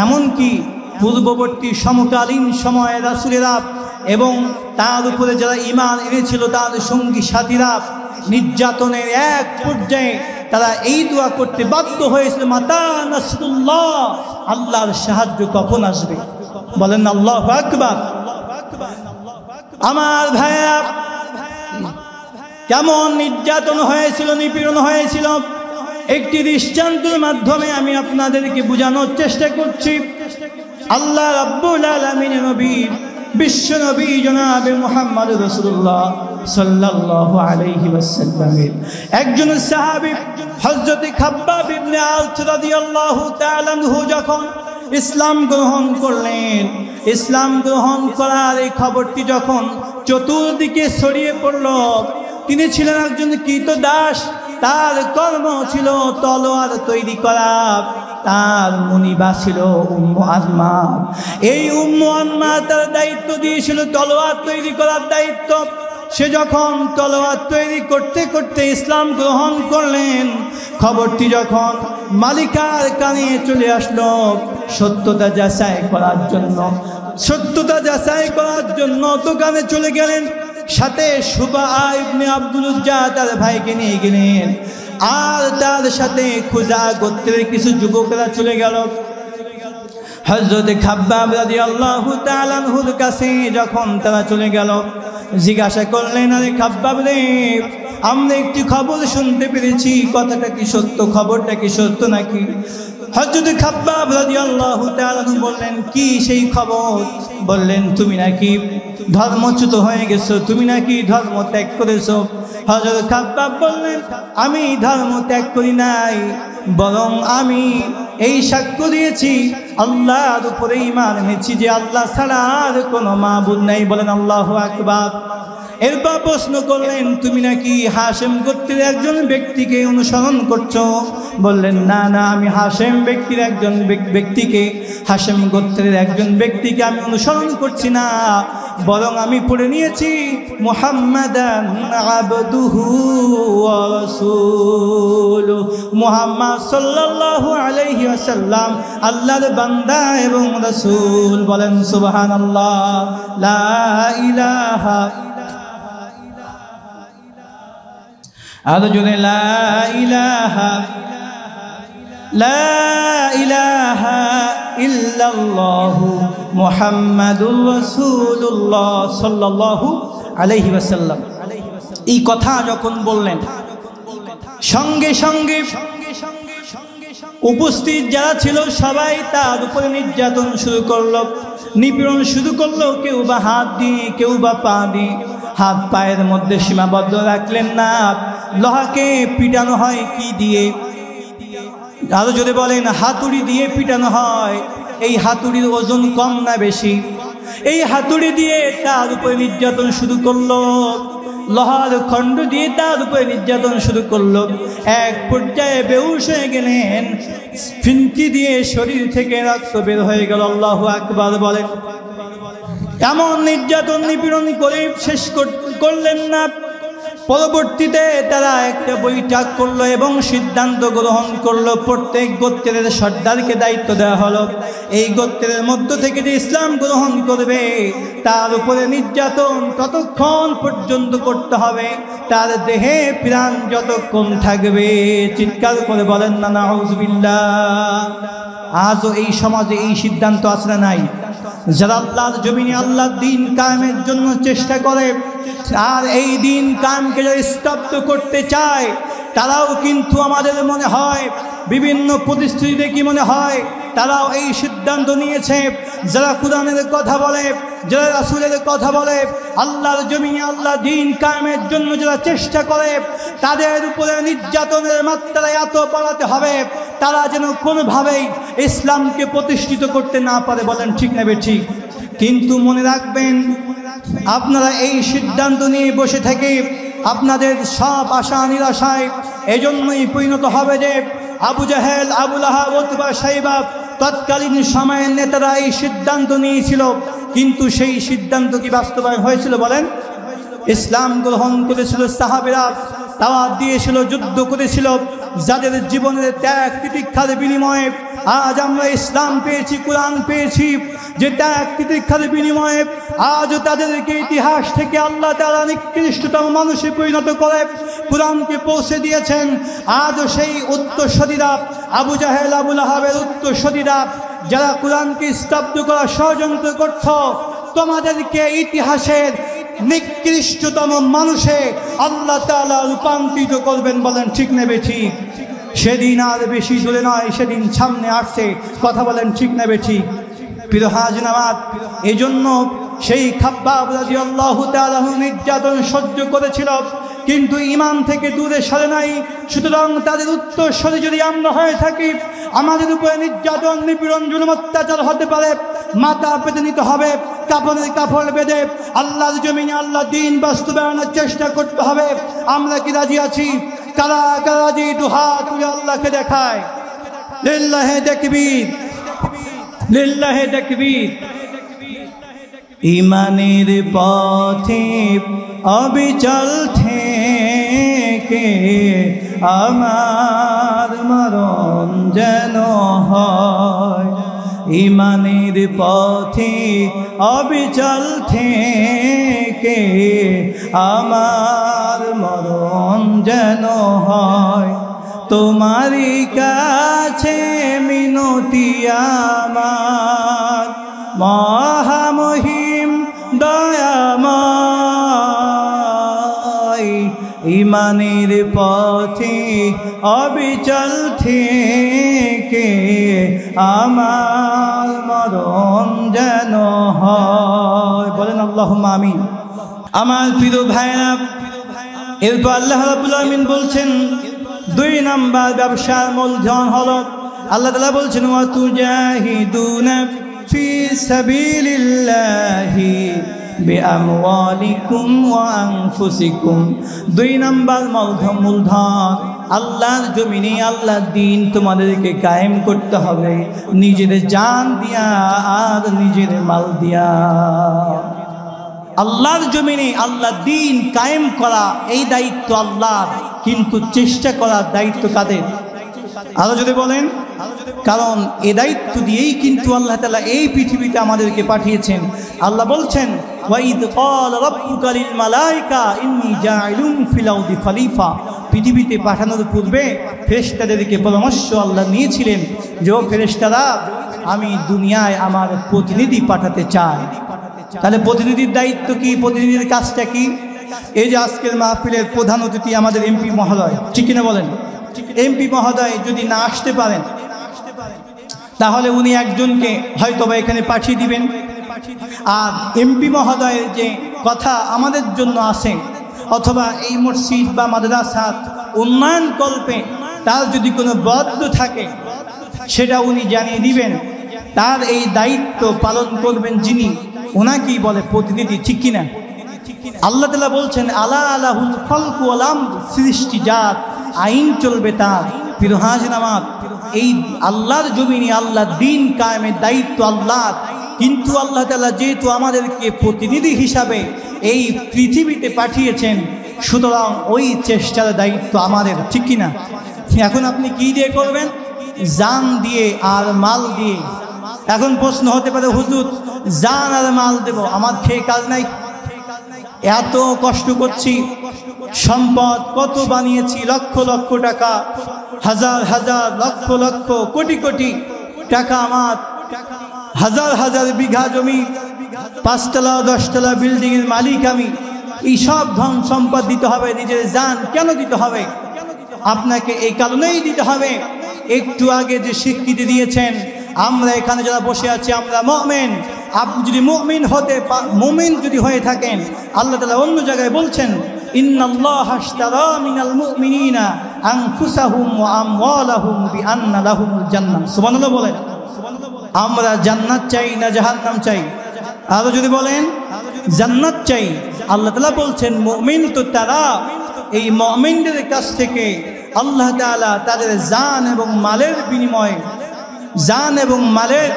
এমনকি পূর্ববর্তী সমকালীন সময়ে রাসূলেরা এবং তার উপরে যারা ঈমান এনেছিল তার সঙ্গী সাথীরা নির্যাতনের এক পর্যায়ে তারা এই দোয়া করতে বাধ্য হয়েছিল, মাতা নাসরুল্লাহ, আল্লাহর সাহায্য কখন আসবে? বলেন আল্লাহু আকবার। আমার ভাইয়া, কেমন নির্যাতন হয়েছিল, নিপীড়ন হয়েছিল, একটি দৃষ্টান্তের মাধ্যমে আমি আপনাদেরকে বোঝানোর চেষ্টা করছি। আল্লাহ রাব্বুল আলামিনের নবী, বিশ্ব নবী জনাবে মুহাম্মদ রাসূলুল্লাহ সাল্লাল্লাহু আলাইহি ওয়াসাল্লামের একজন সাহাবী হযরত খাব্বাব ইবনে আরত রাদিয়াল্লাহু তাআলা আনহু যখন ইসলাম গ্রহণ করলেন, ইসলাম গ্রহণ করার এই খবরটি যখন চতুর্দিকে ছড়িয়ে পড়ল, তিনি ছিলেন একজন কৃতদাস, তার কর্ম ছিল তলোয়ার তৈরি করা, তার মুনিবা ছিল উম্মু আম্মা। এই উম্মু আম্মা তার দায়িত্ব দিয়েছিল তলোয়ার তৈরি করার দায়িত্ব। সে যখন তলোয়ার তৈরি করতে করতে ইসলাম গ্রহণ করলেন, খবরটি যখন মালিকার কানে চলে আসলো, সত্যতা যাচাই করার জন্য, সত্যতা যাচাই করার জন্য দোকানে চলে গেলেন, সাথে সুবা ইবনে আব্দুল উজ্জা তার ভাইকে নিয়ে গেলেন, আর তার সাথে খুজা গোত্রের কিছু যুবকরা চলে গেল। হযরত খাব্বাব রাদিয়াল্লাহু তাআলা আনহুর কাছে যখন তারা চলে গেল, জিজ্ঞাসা করলেন, আরে খাব্বাব রে, আমরা একটি খবর শুনতে পেরেছি, কথাটা কি সত্য? খবরটা কি সত্য নাকি? হযরত খাব্বাব রাদিয়াল্লাহু তাআলা আনহু বললেন, কি সেই খবর? বললেন, তুমি নাকি ধর্মচ্যুত হয়ে গেছো, তুমি নাকি ধর্ম ত্যাগ করেছো। হযরত খাব্বাব বললেন, আমি ধর্ম ত্যাগ করি নাই, বরং আমি এই সাক্ষ্য দিয়েছি, আল্লাহর উপরে ঈমান এনেছি যে আল্লাহ ছাড়া আর কোনো মাবুদ নাই। বলেন আল্লাহু আকবার। এরপর প্রশ্ন করলেন, তুমি নাকি হাশেম গোত্রের একজন ব্যক্তিকে অনুসরণ করছো? বললেন, না না, আমি হাশেম ব্যক্তির একজন ব্যক্তিকে, হাশেম গোত্রের একজন ব্যক্তিকে আমি অনুসরণ করছি না, বরং আমি পড়ে নিয়েছি মুহাম্মাদান আবদুহু ওয়া রাসূলুহু, মুহাম্মদ সাল্লাল্লাহু আলাইহি ওয়াসাল্লাম আল্লাহর বান্দা এবং রাসূল। বলেন সুবহানাল্লাহ। লা ইলাহা আর জোরে লা ইলাহা ইল্লাল্লাহু মুহাম্মাদুর রাসূলুল্লাহ সাল্লাল্লাহু আলাইহি ওয়াসাল্লাম। এই কথা যখন বললেন, সঙ্গে সঙ্গে উপস্থিত যারা ছিল সবাই তার উপরে নির্যাতন শুরু করলো, নিপীড়ন শুরু করলো। কেউ বা হাত দিয়ে, কেউ বা পা দিয়ে। হাত পায়ের মধ্যে সীমাবদ্ধ রাখলেন না। লোহাকে পিটানো হয় কি দিয়ে? আরো যদি বলেন, হাতুড়ি দিয়ে পিটানো হয়। এই হাতুড়ির ওজন কম না বেশি? এই হাতুড়ি দিয়ে তার উপরে নির্যাতন শুরু করলো, লোহার খণ্ড দিয়ে তার উপরে নির্যাতন শুরু করলো। এক পর্যায়ে বেহুশ হয়ে গেলেন, ফিনকি দিয়ে শরীর থেকে রক্ত বের হয়ে গেল। আল্লাহু আকবার বলেন। এমন নির্যাতন নিপীড়ন করে শেষ করলেন না। পরবর্তীতে তারা একটা বৈঠক করলো এবং সিদ্ধান্ত গ্রহণ করলো, প্রত্যেক গোত্রের সর্দারকে দায়িত্ব দেওয়া হলো, এই গোত্রের মধ্য থেকে যে ইসলাম গ্রহণ করবে তার উপরে নির্যাতন ততক্ষণ পর্যন্ত করতে হবে তার দেহে প্রাণ যতক্ষণ থাকবে। চিৎকার করে বলেন না নাউযুবিল্লাহ। আজও এই সমাজে এই সিদ্ধান্ত আছে না নাই? যারা আল্লাহর জমিনে আল্লাহর দ্বীন কায়েমের জন্য চেষ্টা করে আর এই দ্বীন কায়েমকে যারা স্তব্ধ করতে চায়, তারাও কিন্তু আমাদের মনে হয় বিভিন্ন পরিস্থিতিতে কি মনে হয় তারাও এই সিদ্ধান্ত নিয়েছে। যারা কোরআনের কথা বলে, যারা রাসূলের কথা বলে, আল্লাহর জমিনে আল্লাহ দ্বীন কায়েমের জন্য যারা চেষ্টা করে, তাদের উপরে নির্যাতনের মাত্রা এত বাড়াতে হবে তারা যেন কোনোভাবেই ইসলামকে প্রতিষ্ঠিত করতে না পারে। বলেন ঠিক না বেঠিক? কিন্তু মনে রাখবেন, আপনারা এই সিদ্ধান্ত নিয়ে বসে থেকে আপনাদের সব আশা নিরাশায় এজন্যই পরিণত হবে যে আবু জাহেল, আবু লাহাব, উতবা, শাইবা তৎকালীন সময়ের নেতারা এই সিদ্ধান্ত নিয়েছিল, কিন্তু সেই সিদ্ধান্ত কি বাস্তবায়ন হয়েছিল? বলেন। ইসলাম গ্রহণ করেছিল সাহাবীরা, দাওয়াত দিয়েছিল, যুদ্ধ করেছিল, যাদের জীবনের ত্যাগ তিতিক্ষার বিনিময়ে আজ আমরা ইসলাম পেয়েছি, কোরআন পেয়েছি। যে ত্যাগ তিতিক্ষার বিনিময়ে আজও তাদেরকে ইতিহাস থেকে আল্লাহ তাআলা নিকৃষ্টতম মানুষে পরিণত করে কোরআনকে পৌঁছে দিয়েছেন। আজও সেই উত্তরসূরিরা, আবু জাহেল, আবু লাহাবের উত্তরসূরিরা যারা কোরআনকে স্তব্ধ করার ষড়যন্ত্র করছ, তোমাদেরকে ইতিহাসের নিকৃষ্টতম মানুষে আল্লাহ তাআলা রূপান্তরিত করবেন। বলেন ঠিক না বেঠিক? সেদিন আর বেশি দূরে নয়, সেদিন সামনে আসছে। কথা বলেন ঠিক না বেঠিক? প্রিয় হাজির নামাজ, এই জন্য সেই খাব্বাব রাদিয়াল্লাহু তাআলা নির্যাতন সহ্য করেছিল, কিন্তু ঈমান থেকে দূরে সরে নাই। সুতরাং তাদের উত্তরসূরি যদি আমরা হয়ে থাকি, আমাদের উপরে নির্যাতন, নিপীড়ন, জুলুম, অত্যাচার হতে পারে, মাথা পেতে নিতে হবে, কাপড়ের কাপড় বেঁধে আল্লাহর জমিনে আল্লাহ দ্বীন বাস্তবায়নের চেষ্টা করতে হবে। আমরা কি রাজি আছি? কারা কারা রাজি? দুহাত তুলে আল্লাহকে দেখায়। লিল্লাহি তাকবীর, লিল্লাহি তাকবীর। ঈমানের পথে অবিচল থেকে আমার মরণ যেন হয়, ঈমানের পথে অবিচল থেকে আমার মরণ যেন হয়। তোমারই কাছে মিনতি আমার, মহামহিম দয়াময়, ঈমানের পথে অবিচল থেকে আমার মরণ যেন হয়। বলেন আল্লাহুম্মা আমিন। আমার প্রিয় ভাইরা, এরপর আল্লাহ রাব্বুল আলামিন বলছেন 2 নাম্বার ব্যবসার মূলধন হলো, আল্লাহ তাআলা বলছেন ওয়া তুজাহিদুনা ফি সাবিলিল্লাহি বিআমওয়ালিকুম ওয়া আনফুসিকুম। 2 নাম্বার মূলধন, আল্লাহর জমিনে আল্লাহর দ্বীন তোমাদেরকে কায়েম করতে হবে নিজের জান দিয়া আর নিজের মাল দিয়া। আল্লাহর জমিনে আল্লাহর দ্বীন কায়েম করা এই দায়িত্ব আল্লাহর, কিন্তু চেষ্টা করার দায়িত্ব কাদের? আরো যদি বলেন, কারণ এই দায়িত্ব দিয়েই কিন্তু আল্লাহ তাআলা এই পৃথিবীতে আমাদেরকে পাঠিয়েছেন। আল্লাহ বলছেন ওয়াইদ ক্বালা রাব্বুকা লিল মালায়েকা ইন্নী জাইলুন ফিল আরদি খলিফা। পৃথিবীতে পাঠানোর পূর্বে ফেরেশতাদেরকে পরামর্শ আল্লাহ নিয়েছিলেন যে ও ফেরেশতারা, আমি দুনিয়ায় আমার প্রতিনিধি পাঠাতে চাই। তাহলে প্রতিনিধির দায়িত্ব কি? প্রতিনিধির কাজটা কি? এই যে আজকের মাহফিলের প্রধান অতিথি আমাদের এমপি মহোদয়, ঠিক কিনা বলেন? এমপি মহোদয় যদি না আসতে পারেন তাহলে উনি একজনকে হয়তোবা এখানে পাঠিয়ে দিবেন। আর এমপি মহোদয়ের যে কথা আমাদের জন্য আসে, অথবা এই মসজিদ বা মাদ্রাসার উন্নয়ন কল্পে তার যদি কোনো বরাদ্দ থাকে সেটা উনি জানিয়ে দিবেন। তার এই দায়িত্ব পালন করবেন যিনি, ওনাকেই বলে প্রতিনিধি, ঠিক কিনা? আল্লাহ তাআলা বলছেন আলা আলাহুল খালকু ওয়াল আমর, সৃষ্টিজাত, আইন চলবে তার। প্রিয় হাজির আমার, এই আল্লাহর জমিনে আল্লাহ দিন কায়েমের দায়িত্ব আল্লাহ। কিন্তু আল্লাহ তাআলা যেহেতু আমাদেরকে প্রতিনিধি হিসাবে এই পৃথিবীতে পাঠিয়েছেন, সুতরাং ওই চেষ্টার দায়িত্ব আমাদের, ঠিক কিনা? এখন আপনি কি দিয়ে করবেন? জান দিয়ে আর মাল দিয়ে। এখন প্রশ্ন হতে পারে, হুজুর জান আর মাল দেব, আমার খেয়ে কাজ নাই, এত কষ্ট করছি, সম্পদ কত বানিয়েছি, লক্ষ লক্ষ টাকা, হাজার হাজার লক্ষ লক্ষ কোটি কোটি টাকা, আমার হাজার হাজার বিঘা জমি, 5 তলা 10 তলা বিল্ডিংয়ের মালিক আমি, এই সব ধন সম্পদ দিতে হবে, নিজের জান কেন দিতে হবে? আপনাকে এই কারণেই দিতে হবে, একটু আগে যে স্বীকৃতি দিয়েছেন, আমরা এখানে যারা বসে আছি আমরা মুমিন। আপনি যদি মুমিন যদি হয়ে থাকেন, আল্লাহ তাআলা অন্য জায়গায় বলছেন ইন্নাল্লাহা আশতারা মিনাল মুমিনিনা আনফুসাহুম ওয়া আমওয়ালাহুম বিআন্না লাহুমুল জান্নাহ। সুবহানাল্লাহ বলেন। আমরা জান্নাত চাই না জাহান্নাম চাই? আরো যদি বলেন জান্নাত চাই। আল্লাহ তাআলা বলছেন মুমিন তো তারা, এই মুমিনদের কাছ থেকে আল্লাহ তাআলা তাদের জান এবং মালের বিনিময়ে, জান এবং মালের,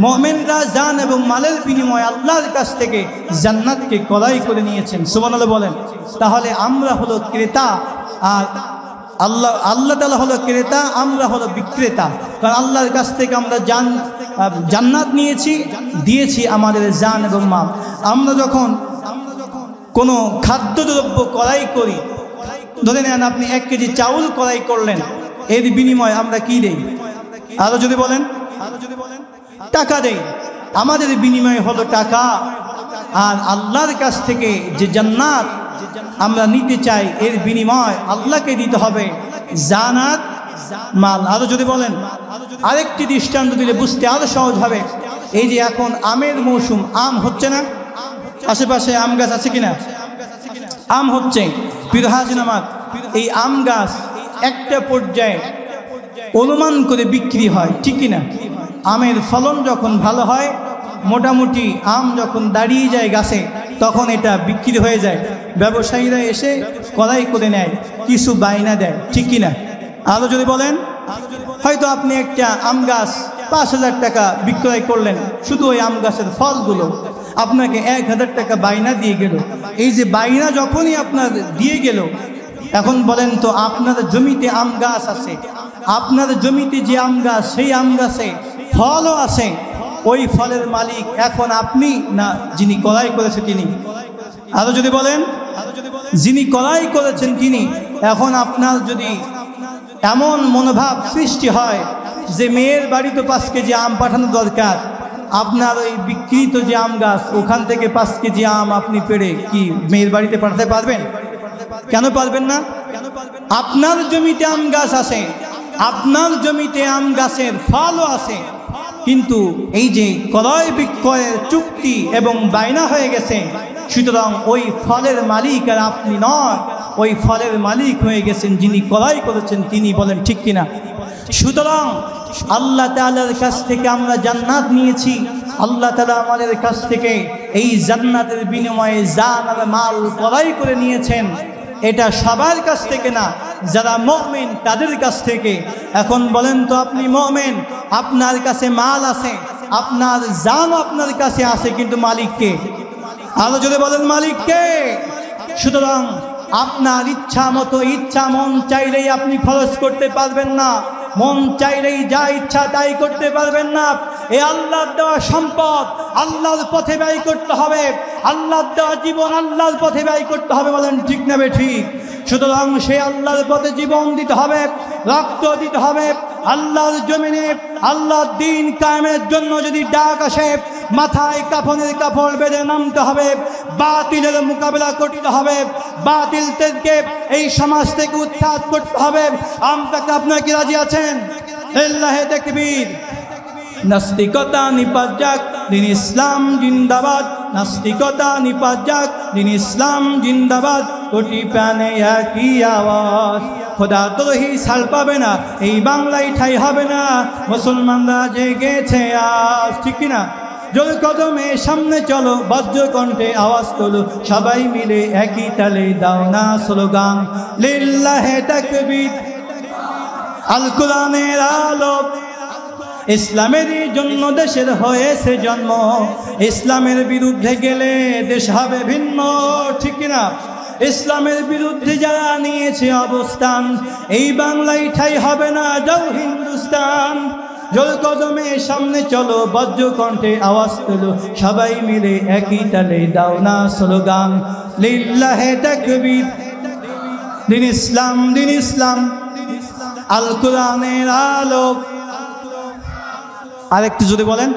মুমিনরা জান এবং মালের বিনিময়ে আল্লাহর কাছ থেকে জান্নাতকে ক্রয় করে নিয়েছেন। সুবহানাল্লাহ বলেন। তাহলে আমরা হলো ক্রেতা, আর আল্লাহ তাআলা হলো ক্রেতা, আমরা হলো বিক্রেতা। কারণ আল্লাহর কাছ থেকে আমরা জান্নাত নিয়েছি, দিয়েছি আমাদের জান এবং মাল। আমরা যখন কোনো খাদ্যদ্রব্য ক্রয় করি, ধরে নেন আপনি 1 কেজি চাউল ক্রয় করলেন, এর বিনিময়ে আমরা কি দেই? আরো যদি বলেন, টাকা দেই। আমাদের বিনিময় হলো টাকা। আর আল্লাহর কাছ থেকে যে জান্নাত আমরা নিতে চাই, এর বিনিময় আল্লাহকে দিতে হবে জানাত, মাল। আরো যদি বলেন, আরেকটি দৃষ্টান্ত দিলে বুঝতে আরো সহজ হবে। এই যে এখন আমের মৌসুম, আম হচ্ছে না? আশেপাশে আম গাছ আছে কিনা? আম হচ্ছে। প্রিয় হাজির আমার, এই আম গাছ একটা পর্যায়ে অনুমান করে বিক্রি হয়, ঠিক কিনা? আমের ফলন যখন ভালো হয়, মোটামুটি আম যখন দাঁড়িয়ে যায় গাছে, তখন এটা বিক্রি হয়ে যায়, ব্যবসায়ীরা এসে ক্রয় করে নেয়, কিছু বায়না দেয়, ঠিক কিনা? আরো যদি বলেন, হয়তো আপনি একটা আম গাছ 5,000 টাকা বিক্রয় করলেন, শুধু ওই আম গাছের ফলগুলো আপনাকে 1,000 টাকা বায়না দিয়ে গেল। এই যে বায়না যখনই আপনার দিয়ে গেল, এখন বলেন তো আপনার জমিতে আম গাছ আছে, আপনার জমিতে যে আম গাছ, সেই আম গাছে ফলও আছে, ওই ফলের মালিক এখন আপনি না যিনি ক্রয় করেছে তিনি? আরো যদি বলেন, যিনি ক্রয় করেছেন তিনি। এখন আপনার যদি এমন মনোভাব সৃষ্টি হয় যে মেয়ের বাড়ি তো 5 কেজি আম পাঠানো দরকার, আপনার ওই বিক্রিত যে আম গাছ, ওখান থেকে 5 কেজি আম আপনি পেড়ে কি মেয়ের বাড়িতে পাঠাতে পারবেন? কেন পারবেন না? আপনার জমিতে আম গাছ আছে, আপনার জমিতে আম গাছের ফলও আছে, কিন্তু এই যে ক্রয় বিক্রয়ের চুক্তি এবং বায়না হয়ে গেছে, সুতরাং ওই ফলের মালিক আর আপনি নয়, ওই ফলের মালিক হয়ে গেছেন যিনি ক্রয় করেছেন তিনি। বলেন ঠিক কিনা? সুতরাং আল্লাহ তাআলার কাছ থেকে আমরা জান্নাত নিয়েছি, আল্লাহ তাআলা আমাদের কাছ থেকে এই জান্নাতের বিনিময়ে জান আর মাল ক্রয় করে নিয়েছেন। এটা সবার কাছ থেকে না, যারা মুমিন তাদের কাছ থেকে। এখন বলেন তো, আপনি মুমিন, আপনার কাছে মাল আছে, আপনার জান আপনার কাছে আছে, কিন্তু মালিক কে? আরো যদি বলেন মালিক কে? সুতরাং আপনার ইচ্ছা মতো, ইচ্ছা মন চাইলেই আপনি খরচ করতে পারবেন না, মন চাইলেই যা ইচ্ছা তাই করতে পারবেন না। এই আল্লাহর দেওয়া সম্পদ আল্লাহর পথে ব্যয় করতে হবে, আল্লাহর দেওয়া জীবন আল্লাহর পথে ব্যয় করতে হবে। বলেন ঠিক না বে ঠিক? সুতরাং সে আল্লাহর পথে জীবন দিতে হবে, রক্ত দিতে হবে। আল্লাহর জমিনে আল্লাহর দ্বীন কায়েমের জন্য যদি ডাক আসে, মাথায় কাফনের কাপড় বেঁধে নামতে হবে, বাতিলের মোকাবেলা করতে হবে, বাতিল থেকে এই সমাজ থেকে উৎখাত করতে হবে। আপনারা কি রাজি আছেন? আল্লাহে তাকবীর। নাস্তিকতা নিপাত যাক, দিন ইসলাম জিন্দাবাদ। নাস্তিকতা নিপাত যাক, দিন ইসলাম জিন্দাবাদ। কোটি প্রাণে একই আওয়াজ। খোদা দ্রোহী ছাড় পাবে না, এই বাংলায় ঠাই হবে না। মুসলমানরা জেগেছে আজ, ঠিক কিনা? জোর কদমে সামনে চলো, বজ্র কণ্ঠে আওয়াজ তোলো, সবাই মিলে একই তালে দাও না স্লোগান, লিল্লাহে তাকবীর। আল কোরআনের আলো, ইসলামের জন্য দেশের হয়েছে জন্ম, ইসলামের বিরুদ্ধে গেলে দেশ হবে ভিন্ন, ঠিক কিনা? ইসলামের বিরুদ্ধে যারা নিয়েছে অবস্থান, এই বাংলায় ঠাই হবে না, যাও হিন্দুস্তান। জোর কদমে সামনে চলো, বজ্র কণ্ঠে আওয়াজ তোলো, সবাই মিলে একই তালে দাও না স্লোগান, লিল্লাহে তাকবীর। দিন ইসলাম, দিন ইসলাম, আল কোরআনের আলো। আরেকটু যদি বলেন,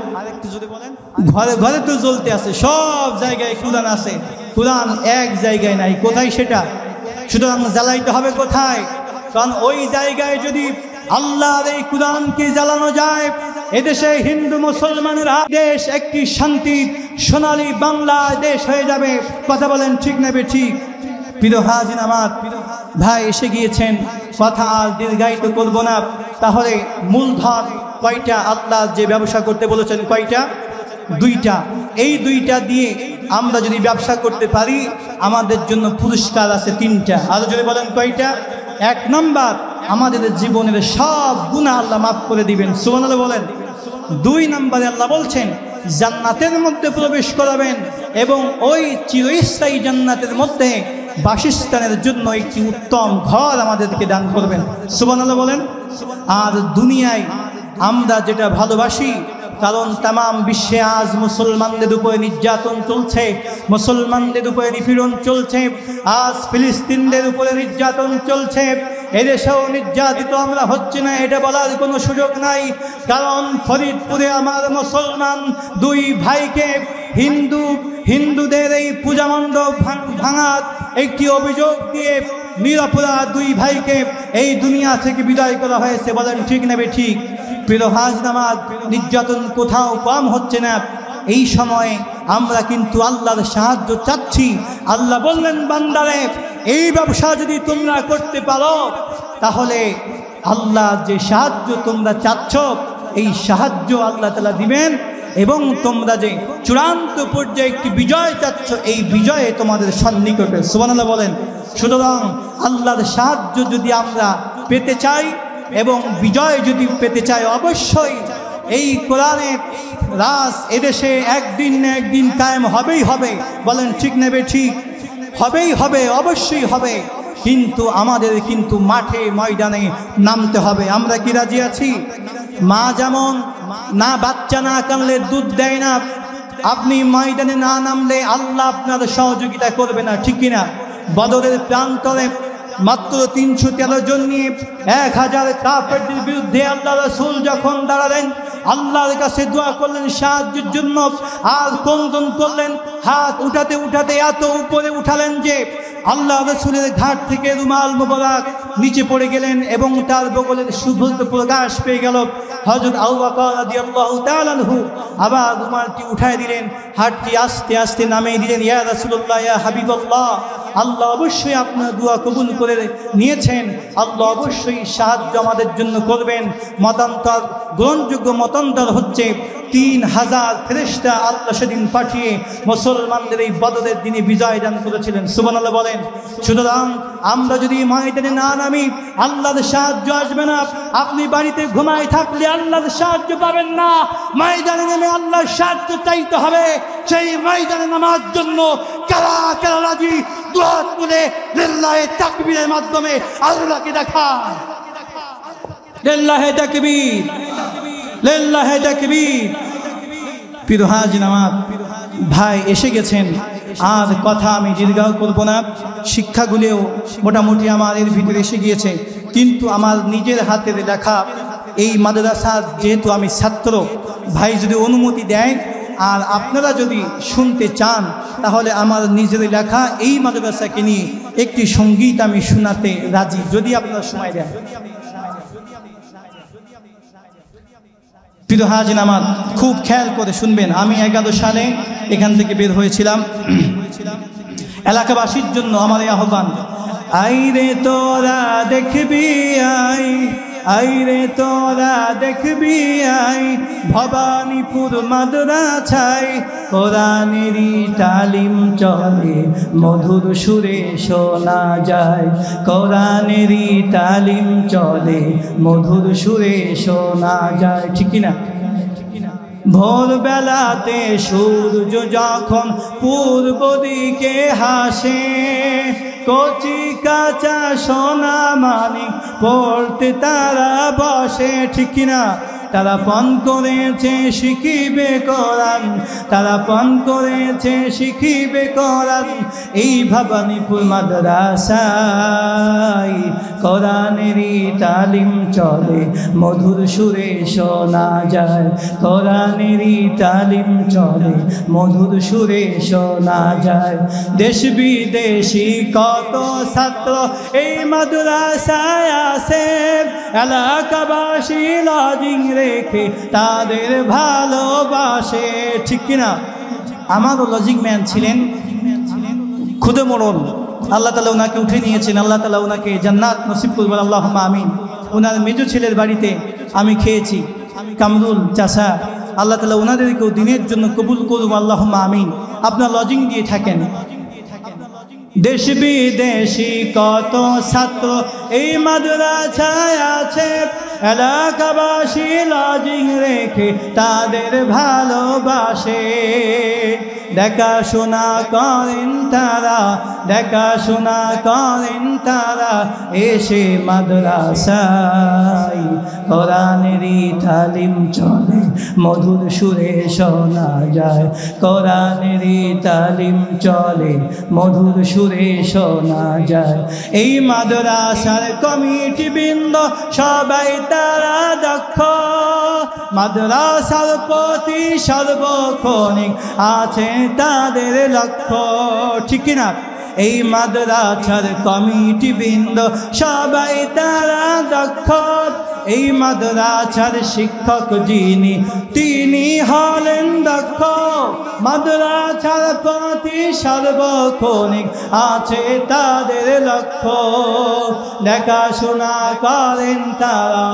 ঘরে ঘরে তো জ্বলতে আছে, সব জায়গায় কোরআন আছে, কোরআন এক জায়গায় নাই, কোথায় সেটা? সুতরাং জ্বালাইতে হবে কোথায়? কারণ ওই জায়গায় যদি আল্লাহর এই কোরআনকে জ্বালানো যায়, এদেশে হিন্দু মুসলমানের দেশ একটি শান্তির সোনালী বাংলা দেশ হয়ে যাবে। কথা বলেন ঠিক নেবে ঠিক? প্রিয় হাজির আমার ভাই এসে গিয়েছেন, কথা আর দীর্ঘায়িত করব না। তাহলে মূলধন কয়টা? আল্লাহ যে ব্যবসা করতে বলেছেন কয়টা? দুইটা। এই দুইটা দিয়ে আমরা যদি ব্যবসা করতে পারি, আমাদের জন্য পুরস্কার আছে তিনটা। আরো যদি বলেন কয়টা? এক নম্বর, আমাদের জীবনের সব গুনাহ আল্লাহ মাফ করে দিবেন, সুবহানাল্লাহ বলেন। দুই নম্বরে আল্লাহ বলছেন জান্নাতের মধ্যে প্রবেশ করাবেন এবং ওই চিরস্থায়ী জান্নাতের মধ্যে বাসস্থানের জন্য একটি উত্তম ঘর আমাদেরকে দান করবেন, সুবহানাল্লাহ বলেন। আর দুনিয়ায় আমরা যেটা ভালোবাসি, কারণ তামাম বিশ্বে আজ মুসলমানদের উপরে নির্যাতন চলছে, মুসলমানদের উপরে নিপীড়ন চলছে, আজ ফিলিস্তিনদের উপরে নির্যাতন চলছে, এদেশেও নির্যাতিত আমরা হচ্ছে না এটা বলার কোনো সুযোগ নাই। কারণ ফরিদপুরে আমার মুসলমান দুই ভাইকে হিন্দুদের এই পূজা মণ্ডপ ভাঙার একটি অভিযোগ দিয়ে নিরপরাধ দুই ভাইকে এই দুনিয়া থেকে বিদায় করা হয়েছে। বলেন ঠিক নেবে ঠিক? প্রিয় হাজির আমার, নির্যাতন কোথাও কম হচ্ছে না। এই সময়ে আমরা কিন্তু আল্লাহর সাহায্য চাচ্ছি। আল্লাহ বললেন বান্দারে, এই ব্যবসা যদি তোমরা করতে পারো, তাহলে আল্লাহ যে সাহায্য তোমরা চাচ্ছ, এই সাহায্য আল্লাহ তাআলা দিবেন এবং তোমরা যে চূড়ান্ত পর্যায়ে একটি বিজয় চাচ্ছ, এই বিজয়ে তোমাদের সন্নিকটে, সুবহানাল্লাহ বলেন। সুতরাং আল্লাহর সাহায্য যদি আমরা পেতে চাই এবং বিজয় যদি পেতে চাই, অবশ্যই এই কোরআনের রাজ এদেশে একদিন না একদিন কায়েম হবেই হবে। বলেন ঠিক নেবে ঠিক? হবেই হবে, অবশ্যই হবে। কিন্তু আমাদের কিন্তু মাঠে ময়দানে নামতে হবে। আমরা কি রাজি আছি? মা যেমন না বাচ্চা না কানলে দুধ দেয় না, আপনি ময়দানে না নামলে আল্লাহ আপনার সহযোগিতা করবে না, ঠিক কিনা? বদরের প্রান্তরে মাত্র 313 জন নিয়ে 1000 কাফেরদের বিরুদ্ধে আল্লাহ রাসূল যখন দাঁড়ালেন, আল্লাহর কাছে দোয়া করলেন সাহায্যের জন্য, আর ক্রন্দন করলেন, হাত উঠাতে উঠাতে এত উপরে উঠালেন যে আল্লাহ রাসূলের ঘাট থেকে রুমাল মোবারক নিচে পড়ে গেলেন এবং তার বগলের শুভ্র প্রকাশ পেয়ে গেল। হযরত আবু বকর রাদিয়াল্লাহু তাআলা আনহু আবার রুমালটি উঠায় দিলেন, হাতটি আস্তে আস্তে নামিয়ে দিলেন। ইয়া রাসূলুল্লাহ, ইয়া হাবিবাল্লাহ, আল্লাহ অবশ্যই আপনার দোয়া কবুল করে নিয়েছেন, আল্লাহ অবশ্যই সাহায্য আমাদের জন্য করবেন। মতান্তর, গ্রহণযোগ্য মতান্তর হচ্ছে 3000 ফেরেশতা আল্লাহ সেদিন পাঠিয়ে মুসলমানদের এই বদরের দিনে বিজয় দান করেছিলেন, সুবহানাল্লাহ বলেন। সুতরাং আমরা যদি ময়দানে না নামি, আল্লাহর সাহায্য আসবে না। আপনি বাড়িতে ঘুমায় থাকলে আল্লাহর সাহায্য পাবেন না, ময়দানে নেমে আল্লাহর সাহায্য চাইতে হবে। সেই ময়দানে নামার জন্য কারা কারা রাজি? দোয়া করে লিল্লাহে তাকবীরের মাধ্যমে আল্লাহকে দেখান। লিল্লাহে তাকবীর, লিল্লাহে তাকবীর। প্রিয় হাজির আমার ভাই এসে গেছেন, আর কথা আমি দীর্ঘ করব না। শিক্ষাগুলিও মোটামুটি আমার এর ভিতরে এসে গিয়েছে, কিন্তু আমার নিজের হাতের লেখা এই মাদ্রাসার যেহেতু আমি ছাত্র, ভাই যদি অনুমতি দেয় আর আপনারা যদি শুনতে চান, তাহলে আমার নিজের লেখা এই মাদ্রাসাকে নিয়ে একটি সঙ্গীত আমি শোনাতে রাজি, যদি আপনারা সময় দেন। প্রিয় হাজির আমার, খুব খেয়াল করে শুনবেন। আমি 11 সালে এখান থেকে বের হয়েছিলাম। এলাকাবাসীর জন্য আমার এই আহ্বান, আইরে তোরা দেখবি আই, আইরে তোরা দেখবি আই, ভবানীপুর মাদ্রাসায় কোরআনেরই তালিম চলে, মধুর সুরে শোনা যায়। কোরআনেরই তালিম চলে, মধুর সুরে শোনা যায়। ঠিক না? ভোরবেলাতে সূর্য যখন পূর্ব দিকে হাসে, কচি কাঁচা সোনা মানিক পড়তে তারা বসে। ঠিক না? তারা পণ করেছে শিখিবে কোরআন, তারা পণ করেছে শিখিবে কোরআন। এই ভবানীপুর মাদ্রাসায় কোরআনেরই তালিম চলে, মধুর সুরে শোনা যায়। কোরআনেরই তালিম চলে, মধুর সুরে শোনা যায়। দেশ বিদেশি কত ছাত্র এই মাদ্রাসায় আসে, এলাকাবাসী লজিং রেখে তাদের ভালোবাসে। ঠিক কিনা? আমারও লজিং ম্যান ছিলেন খুদে মরণ, আল্লাহ তাআলা ওনাকে উঠে নিয়েছেন। আল্লাহ তাআলা ওনাকে জান্নাত নসিব করবেন, আল্লাহুম্মা আমিন। ওনার মেজো ছেলের বাড়িতে আমি খেয়েছি, কামরুল চাচা, আল্লাহ তাআলা ওনাদেরকেও দিনের জন্য কবুল করুন, আল্লাহুম্মা আমিন। আপনার লজিং দিয়ে থাকেন। দেশ বিদেশি কত ছাত্র এই মাদ্রাসায় আছে, এলাকাবাসী লজিং রেখে তাদের ভালোবাসে। দেখাশোনা করেন তারা, দেখাশোনা করেন তারা এসে মাদ্রাসায়। কোরআনেরই তালিম চলে, মধুর সুরে শোনা যায়। কোরআনেরই তালিম চলে, মধুর সুরে শোনা যায়। এই মাদ্রাসার কমিটি বৃন্দ সবাই তারা দক্ষ, মাদ্রাসার প্রতি সর্বক্ষণিক আছে তাদের লক্ষ্য। ঠিক না? এই মাদ্রাসার কমিটি বৃন্দ সবাই তারা দক্ষ, এই মাদ্রাসার শিক্ষক যিনি তিনি হলেন দক্ষ। মাদ্রাসার প্রতি সর্বক্ষণিক আছে তাদের লক্ষ্য। দেখাশোনা করেন তারা,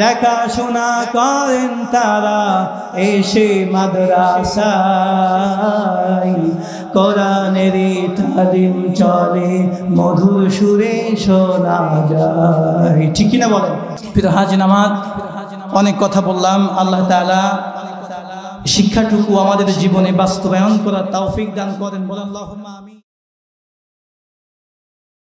দেখাশোনা করেন তারা এসে মাদ্রাসায়। কোরআনেরই তালিম চলে, মধুর সুরে শোনা যায়। ঠিক কিনা বলেন? প্রিয় হাজির নামাজ, অনেক কথা বললাম। আল্লাহ তাআলা শিক্ষাটুকু আমাদের জীবনে বাস্তবায়ন করার তৌফিক দান করেন। বলেন আল্লাহুম্মা আমিন।